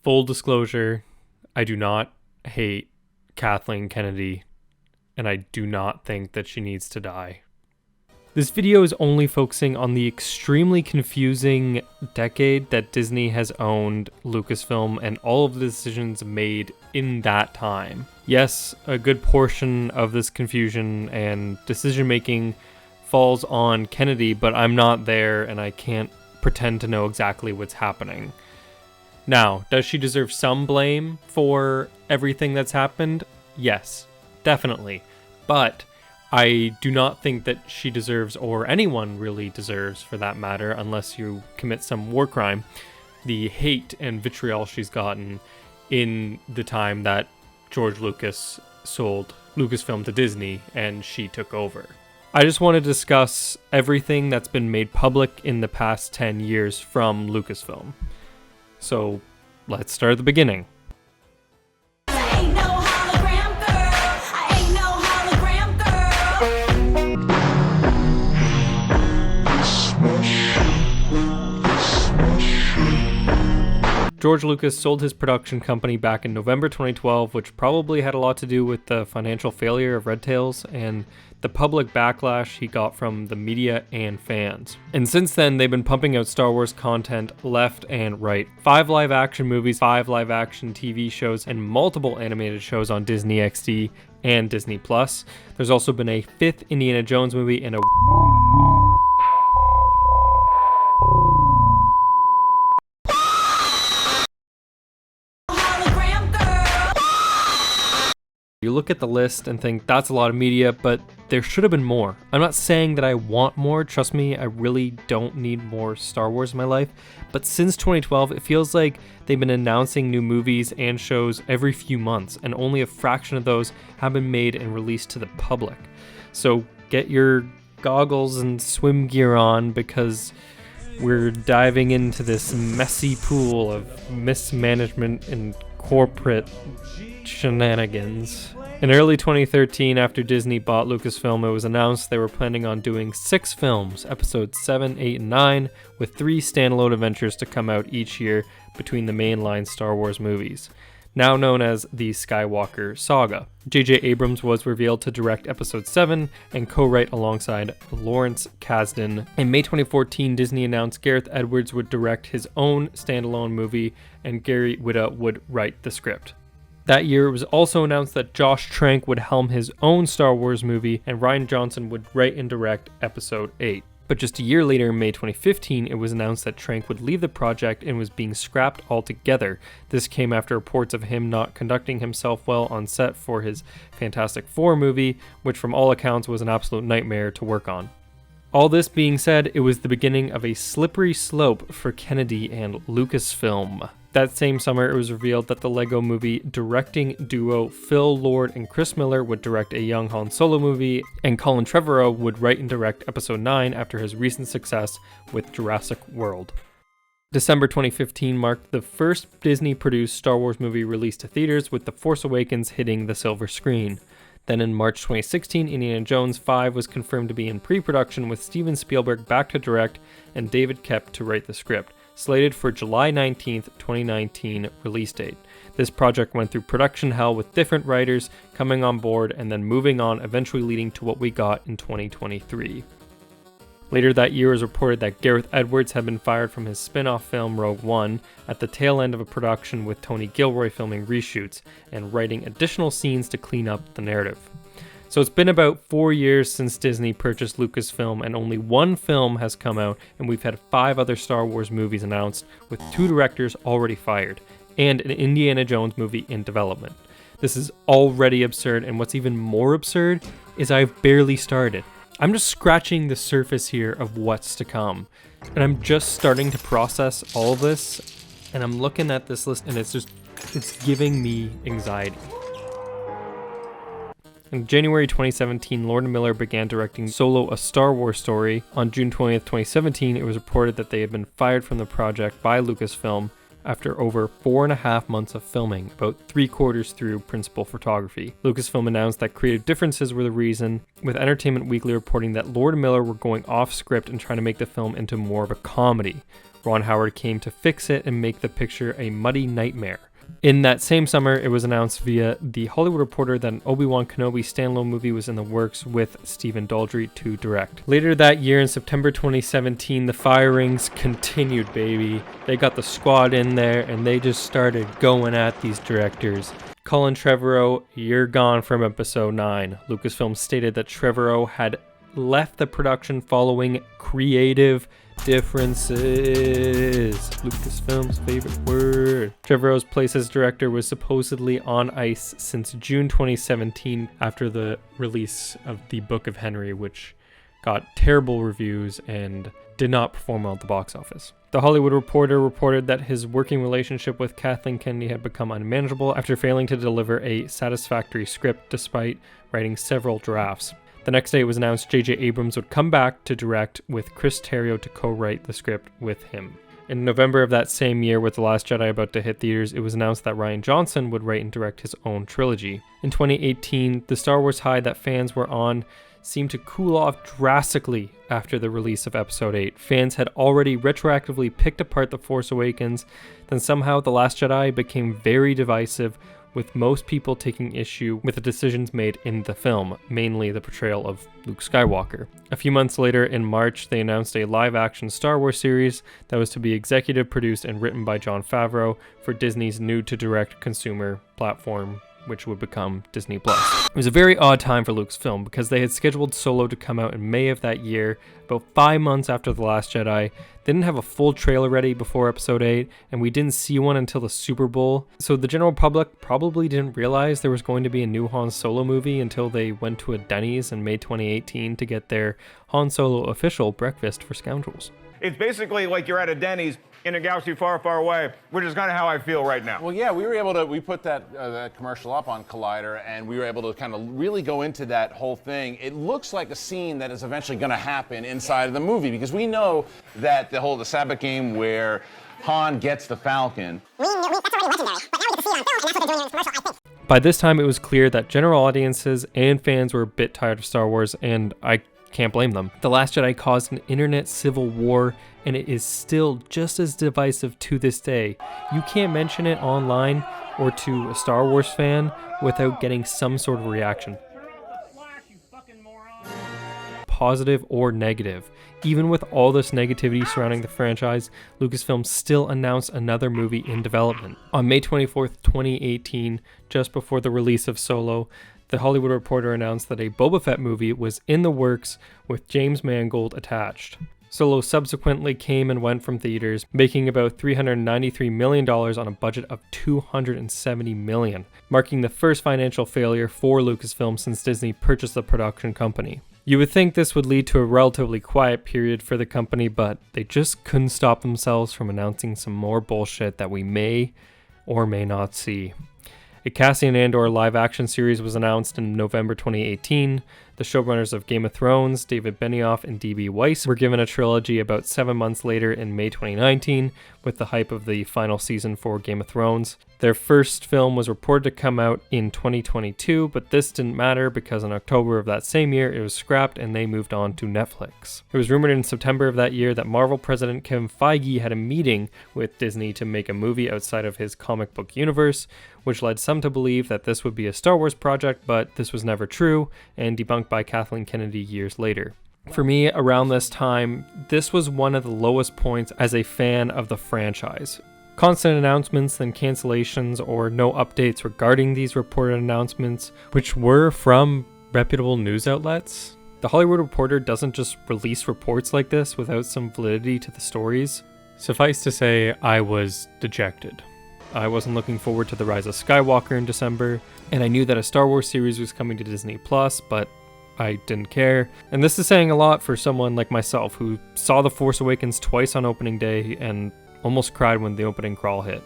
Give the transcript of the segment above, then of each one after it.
Full disclosure, I do not hate Kathleen Kennedy, and I do not think that she needs to die. This video is only focusing on the extremely confusing decade that Disney has owned Lucasfilm and all of the decisions made in that time. Yes, a good portion of this confusion and decision making falls on Kennedy, but I'm not there and I can't pretend to know exactly what's happening. Now, does she deserve some blame for everything that's happened? Yes, definitely. But I do not think that she deserves, or anyone really deserves for that matter, unless you commit some war crime, the hate and vitriol she's gotten in the time that George Lucas sold Lucasfilm to Disney and she took over. I just want to discuss everything that's been made public in the past 10 years from Lucasfilm. So let's start at the beginning. George Lucas sold his production company back in November 2012, which probably had a lot to do with the financial failure of Red Tails and the public backlash he got from the media and fans. And since then, they've been pumping out Star Wars content left and right. 5 live action movies, 5 live action TV shows, and multiple animated shows on Disney XD and Disney+. There's also been a 5th Indiana Jones movie and a You look at the list and think that's a lot of media, but there should have been more. I'm not saying that I want more, trust me, I really don't need more Star Wars in my life, but since 2012, it feels like they've been announcing new movies and shows every few months, and only a fraction of those have been made and released to the public. So get your goggles and swim gear on, because we're diving into this messy pool of mismanagement and corporate shenanigans. In early 2013, after Disney bought Lucasfilm, it was announced they were planning on doing 6 films, episodes 7, 8, and 9, with 3 standalone adventures to come out each year between the mainline Star Wars movies, now known as the Skywalker Saga. J.J. Abrams was revealed to direct episode 7 and co-write alongside Lawrence Kasdan. In May 2014, Disney announced Gareth Edwards would direct his own standalone movie and Gary Whitta would write the script. That year, it was also announced that Josh Trank would helm his own Star Wars movie and Rian Johnson would write and direct episode 8. But just a year later, in May 2015, it was announced that Trank would leave the project and was being scrapped altogether. This came after reports of him not conducting himself well on set for his Fantastic Four movie, which from all accounts was an absolute nightmare to work on. All this being said, it was the beginning of a slippery slope for Kennedy and Lucasfilm. That same summer, it was revealed that the Lego Movie directing duo Phil Lord and Chris Miller would direct a young Han Solo movie, and Colin Trevorrow would write and direct Episode 9 after his recent success with Jurassic World. December 2015 marked the first Disney-produced Star Wars movie released to theaters, with The Force Awakens hitting the silver screen. Then in March 2016, Indiana Jones 5 was confirmed to be in pre-production, with Steven Spielberg back to direct and David Koepp to write the script, slated for July 19th, 2019 release date. This project went through production hell with different writers coming on board and then moving on, eventually leading to what we got in 2023. Later that year, it was reported that Gareth Edwards had been fired from his spin-off film Rogue One at the tail end of a production, with Tony Gilroy filming reshoots and writing additional scenes to clean up the narrative. So it's been about 4 years since Disney purchased Lucasfilm, and only 1 film has come out, and we've had 5 other Star Wars movies announced, with 2 directors already fired, and an Indiana Jones movie in development. This is already absurd, and what's even more absurd is I've barely started. I'm just scratching the surface here of what's to come, and I'm just starting to process all of this, and I'm looking at this list, and it's giving me anxiety. In January 2017, Lord and Miller began directing Solo: A Star Wars Story. On June 20th, 2017, it was reported that they had been fired from the project by Lucasfilm after over 4.5 months of filming, about 3/4 through principal photography. Lucasfilm announced that creative differences were the reason, with Entertainment Weekly reporting that Lord and Miller were going off script and trying to make the film into more of a comedy, Ron Howard came to fix it and make the picture a muddy nightmare. In that same summer, it was announced via The Hollywood Reporter that an Obi-Wan Kenobi standalone movie was in the works with Stephen Daldry to direct. Later that year, in September 2017, the firings continued, baby. They got the squad in there, and they just started going at these directors. Colin Trevorrow, you're gone from episode 9. Lucasfilm stated that Trevorrow had left the production following creative differences. Lucasfilm's favorite word. Trevorrow's place as director was supposedly on ice since June 2017 after the release of The Book of Henry, which got terrible reviews and did not perform well at the box office. The Hollywood Reporter reported that his working relationship with Kathleen Kennedy had become unmanageable after failing to deliver a satisfactory script despite writing several drafts. The next day it was announced J.J. Abrams would come back to direct with Chris Terrio to co-write the script with him. In November of that same year, with The Last Jedi about to hit theaters, it was announced that Rian Johnson would write and direct his own trilogy. In 2018, the Star Wars high that fans were on seemed to cool off drastically after the release of Episode 8. Fans had already retroactively picked apart The Force Awakens, then somehow The Last Jedi became very divisive, with most people taking issue with the decisions made in the film, mainly the portrayal of Luke Skywalker. A few months later, in March, they announced a live-action Star Wars series that was to be executive produced and written by Jon Favreau for Disney's new-to-direct consumer platform, which would become Disney+. It was a very odd time for Lucasfilm because they had scheduled Solo to come out in May of that year, about 5 months after The Last Jedi. They didn't have a full trailer ready before Episode 8, and we didn't see one until the Super Bowl. So the general public probably didn't realize there was going to be a new Han Solo movie until they went to a Denny's in May 2018 to get their Han Solo official breakfast for scoundrels. It's basically like you're at a Denny's in a galaxy far, far away, which is kind of how I feel right now. Well, yeah, we put that commercial up on Collider, and we were able to kind of really go into that whole thing. It looks like a scene that is eventually going to happen inside of the movie, because we know that the Sabbath game where Han gets the Falcon. That's already legendary, but now we get to see it on film, and that's what they're doing in this commercial, I think. By this time, it was clear that general audiences and fans were a bit tired of Star Wars, and I can't blame them. The Last Jedi caused an internet civil war, and it is still just as divisive to this day. You can't mention it online or to a Star Wars fan without getting some sort of reaction. Positive or negative. Even with all this negativity surrounding the franchise, Lucasfilm still announced another movie in development. On May 24th, 2018, just before the release of Solo, The Hollywood Reporter announced that a Boba Fett movie was in the works with James Mangold attached. Solo subsequently came and went from theaters, making about $393 million on a budget of $270 million, marking the first financial failure for Lucasfilm since Disney purchased the production company. You would think this would lead to a relatively quiet period for the company, but they just couldn't stop themselves from announcing some more bullshit that we may or may not see. A Cassian Andor live-action series was announced in November 2018. The showrunners of Game of Thrones, David Benioff and D.B. Weiss, were given a trilogy about 7 months later in May 2019, with the hype of the final season for Game of Thrones. Their first film was reported to come out in 2022, but this didn't matter because in October of that same year it was scrapped and they moved on to Netflix. It was rumored in September of that year that Marvel president Kevin Feige had a meeting with Disney to make a movie outside of his comic book universe, which led some to believe that this would be a Star Wars project, but this was never true and debunked by Kathleen Kennedy years later. For me, around this time, this was one of the lowest points as a fan of the franchise. Constant announcements, then cancellations, or no updates regarding these reported announcements, which were from reputable news outlets. The Hollywood Reporter doesn't just release reports like this without some validity to the stories. Suffice to say, I was dejected. I wasn't looking forward to The Rise of Skywalker in December, and I knew that a Star Wars series was coming to Disney+, but I didn't care. And this is saying a lot for someone like myself who saw The Force Awakens twice on opening day and almost cried when the opening crawl hit.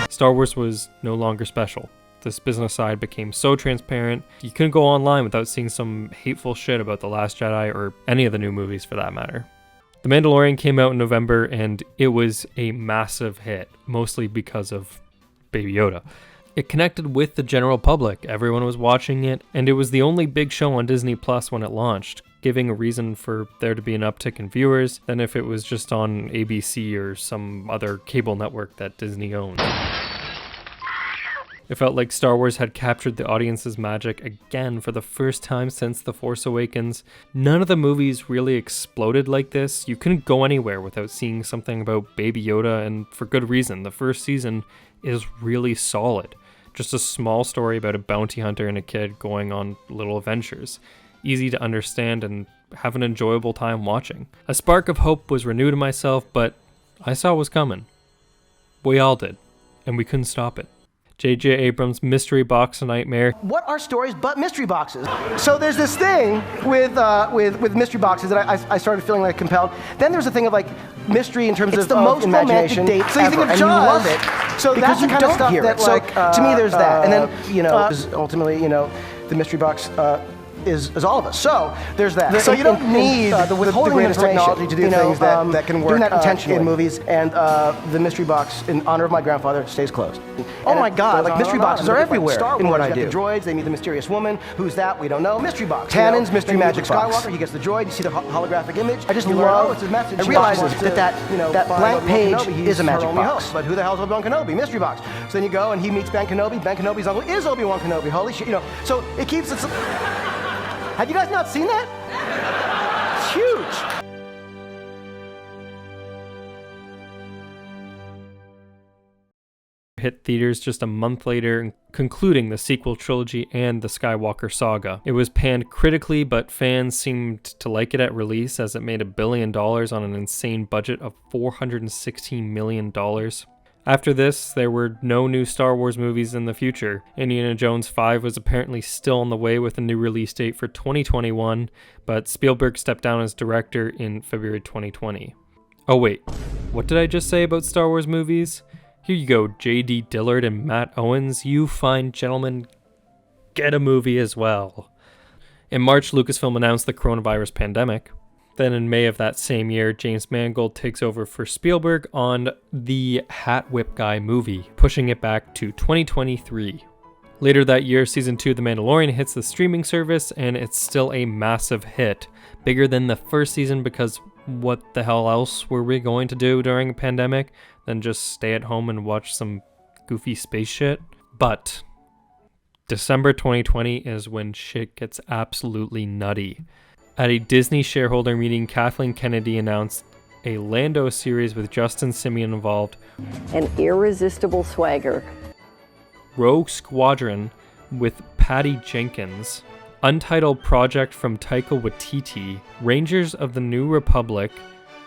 Star Wars was no longer special. This business side became so transparent, you couldn't go online without seeing some hateful shit about The Last Jedi or any of the new movies for that matter. The Mandalorian came out in November and it was a massive hit, mostly because of Baby Yoda. It connected with the general public, everyone was watching it, and it was the only big show on Disney Plus when it launched, giving a reason for there to be an uptick in viewers than if it was just on ABC or some other cable network that Disney owns. It felt like Star Wars had captured the audience's magic again for the first time since The Force Awakens. None of the movies really exploded like this. You couldn't go anywhere without seeing something about Baby Yoda, and for good reason. The first season is really solid. Just a small story about a bounty hunter and a kid going on little adventures. Easy to understand and have an enjoyable time watching. A spark of hope was renewed in myself, but I saw it was coming. We all did, and we couldn't stop it. J.J. Abrams' mystery box nightmare. What are stories but mystery boxes? So there's this thing with mystery boxes that I started feeling like compelled. Then there's a thing of like mystery in terms it's of the most imagination. romantic date so you think ever, of and you Jaws, love it so because that's the you kind of don't stuff hear that it. So, to me there's that, and then ultimately the mystery box. Is all of us. So there's that. So you don't need the withholding the of greatest information technology to do things that can work doing that intentionally in movies, and the mystery box in honor of my grandfather stays closed. Oh my God, like mystery boxes are everywhere Star Wars, in what I you got do. the droids, they meet the mysterious woman. Who's that? We don't know. Mystery box. Tannen's mystery Then you magic meet Luke box. Skywalker, he gets the droid. You see the holographic image. I just you learn, love. oh, it's a message. I She realize wants to, that find blank Obi-Wan page Kenobi. He's is a magic her only box. hope. But who the hell is Obi-Wan Kenobi? Mystery box. So then you go and he meets Ben Kenobi. Ben Kenobi's uncle is Obi-Wan Kenobi. Holy shit, So it keeps it. Have you guys not seen that? It's huge. Hit theaters just a month later, concluding the sequel trilogy and the Skywalker saga. It was panned critically, but fans seemed to like it at release as it made $1 billion on an insane budget of $416 million. After this, there were no new Star Wars movies in the future. Indiana Jones 5 was apparently still on the way with a new release date for 2021, but Spielberg stepped down as director in February 2020. Oh wait, what did I just say about Star Wars movies? Here you go, J.D. Dillard and Matt Owens, you fine gentlemen, get a movie as well. In March, Lucasfilm announced the coronavirus pandemic. Then in May of that same year, James Mangold takes over for Spielberg on the Hat Whip Guy movie, pushing it back to 2023. Later that year, Season 2 of The Mandalorian hits the streaming service, and it's still a massive hit. Bigger than the first season because what the hell else were we going to do during a pandemic than just stay at home and watch some goofy space shit? But December 2020 is when shit gets absolutely nutty. At a Disney shareholder meeting, Kathleen Kennedy announced a Lando series with Justin Simeon involved, An irresistible swagger. Rogue Squadron with Patty Jenkins, untitled project from Taika Waititi, Rangers of the New Republic,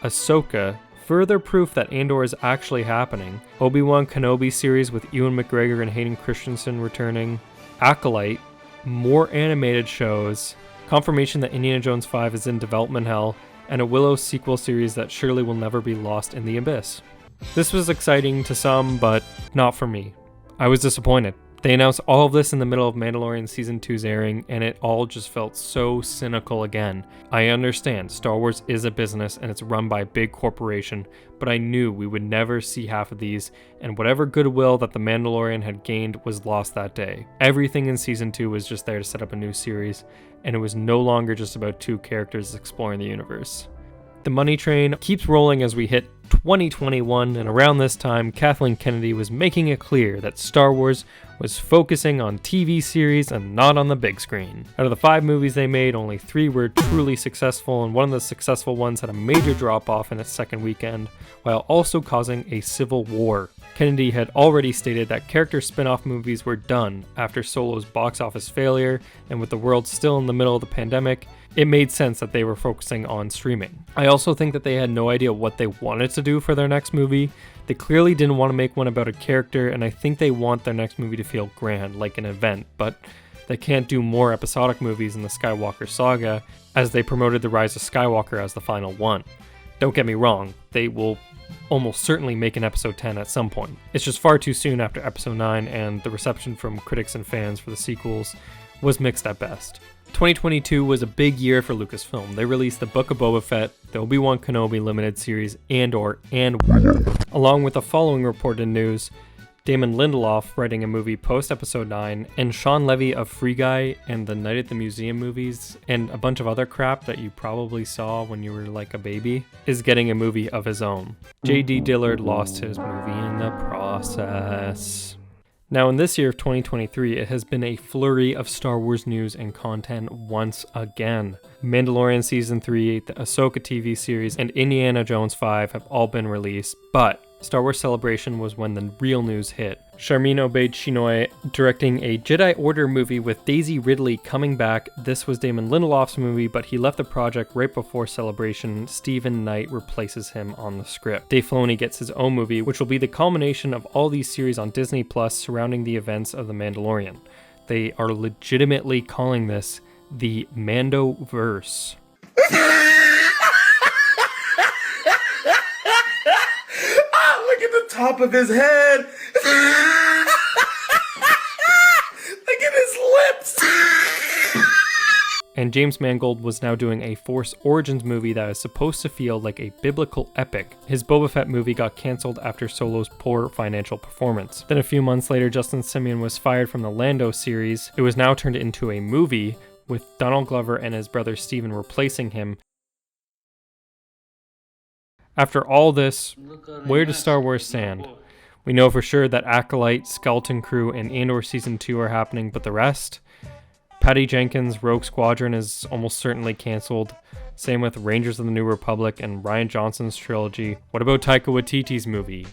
Ahsoka, further proof that Andor is actually happening, Obi-Wan Kenobi series with Ewan McGregor and Hayden Christensen returning, Acolyte, more animated shows, confirmation that Indiana Jones 5 is in development hell, and a Willow sequel series that surely will never be lost in the abyss. This was exciting to some, but not for me. I was disappointed. They announced all of this in the middle of Mandalorian Season 2's airing, and it all just felt so cynical again. I understand, Star Wars is a business and it's run by a big corporation, but I knew we would never see half of these, and whatever goodwill that The Mandalorian had gained was lost that day. Everything in Season 2 was just there to set up a new series, and it was no longer just about two characters exploring the universe. The money train keeps rolling as we hit 2021, and around this time, Kathleen Kennedy was making it clear that Star Wars was focusing on TV series and not on the big screen. Out of the 5 movies they made, only 3 were truly successful, and one of the successful ones had a major drop-off in its second weekend, while also causing a civil war. Kennedy had already stated that character spin-off movies were done after Solo's box office failure, and with the world still in the middle of the pandemic, it made sense that they were focusing on streaming. I also think that they had no idea what they wanted to do for their next movie. They clearly didn't want to make one about a character, and I think they want their next movie to feel grand, like an event, but they can't do more episodic movies in the Skywalker saga, as they promoted The Rise of Skywalker as the final one. Don't get me wrong, they will almost certainly make an episode 10 at some point. It's just far too soon after episode 9, and the reception from critics and fans for the sequels was mixed at best. 2022 was a big year for Lucasfilm. They released the Book of Boba Fett, the Obi-Wan Kenobi limited series, Andor, and Willow. Along with the following reported news, Damon Lindelof writing a movie post Episode 9, and Sean Levy of Free Guy and the Night at the Museum movies, and a bunch of other crap that you probably saw when you were like a baby, is getting a movie of his own. J.D. Dillard lost his movie in the process. Now, in this year of 2023, it has been a flurry of Star Wars news and content once again. Mandalorian Season 3, the Ahsoka TV series, and Indiana Jones 5 have all been released, but Star Wars Celebration was when the real news hit. Charmin Obaid-Chinoy directing a Jedi Order movie with Daisy Ridley coming back. This was Damon Lindelof's movie, but he left the project right before Celebration. Stephen Knight replaces him on the script. Dave Filoni gets his own movie, which will be the culmination of all these series on Disney Plus surrounding the events of The Mandalorian. They are legitimately calling this the Mandoverse. Look at the top of his head. Look at his lips. And James Mangold was now doing a Force Origins movie that is supposed to feel like a biblical epic. His Boba Fett movie got cancelled after Solo's poor financial performance. Then a few months later, Justin Simien was fired from the Lando series. It was now turned into a movie with Donald Glover and his brother Steven replacing him. After all this, where does Star Wars stand? We know for sure that Acolyte, Skeleton Crew, and Andor Season 2 are happening, but the rest? Patty Jenkins' Rogue Squadron is almost certainly cancelled. Same with Rangers of the New Republic and Rian Johnson's trilogy. What about Taika Waititi's movie?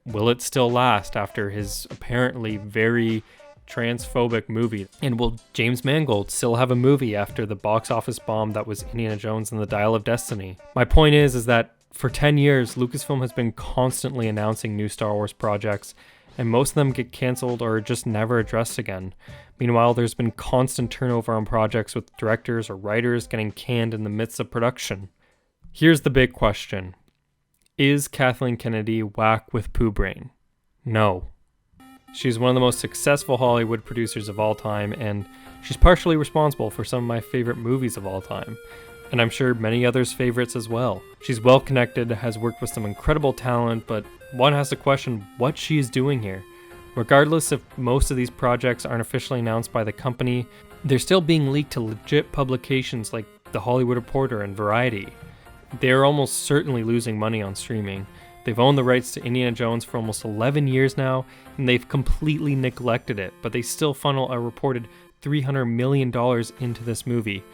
Will it still last after his apparently very transphobic movie? And will James Mangold still have a movie after the box office bomb that was Indiana Jones and the Dial of Destiny? My point is that for 10 years, Lucasfilm has been constantly announcing new Star Wars projects, and most of them get cancelled or just never addressed again. Meanwhile, there's been constant turnover on projects with directors or writers getting canned in the midst of production. Here's the big question. Is Kathleen Kennedy whack with poo brain? No. She's one of the most successful Hollywood producers of all time, and she's partially responsible for some of my favorite movies of all time. And I'm sure many others' favorites as well. She's well connected, has worked with some incredible talent, but one has to question what she is doing here. Regardless if most of these projects aren't officially announced by the company, they're still being leaked to legit publications like The Hollywood Reporter and Variety. They're almost certainly losing money on streaming. They've owned the rights to Indiana Jones for almost 11 years now, and they've completely neglected it, but they still funnel a reported $300 million into this movie.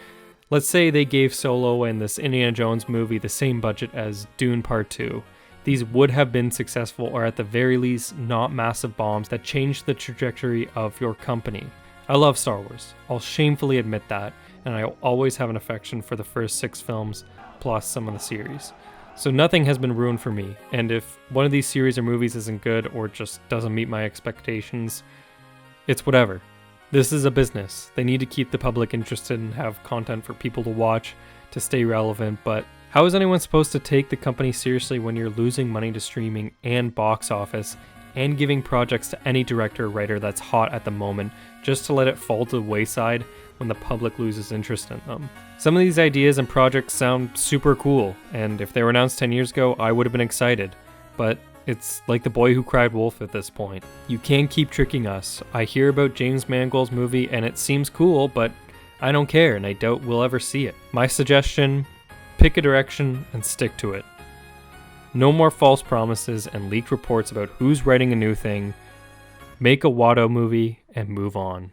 Let's say they gave Solo and this Indiana Jones movie the same budget as Dune Part 2. These would have been successful, or at the very least, not massive bombs that changed the trajectory of your company. I love Star Wars. I'll shamefully admit that, and I always have an affection for the first 6 films, plus some of the series. So nothing has been ruined for me, and if one of these series or movies isn't good or just doesn't meet my expectations, it's whatever. This is a business. They need to keep the public interested and have content for people to watch to stay relevant, but how is anyone supposed to take the company seriously when you're losing money to streaming and box office and giving projects to any director or writer that's hot at the moment just to let it fall to the wayside when the public loses interest in them? Some of these ideas and projects sound super cool, and if they were announced 10 years ago, I would have been excited, but it's like The Boy Who Cried Wolf at this point. You can't keep tricking us. I hear about James Mangold's movie and it seems cool, but I don't care and I doubt we'll ever see it. My suggestion, pick a direction and stick to it. No more false promises and leaked reports about who's writing a new thing. Make a Watto movie and move on.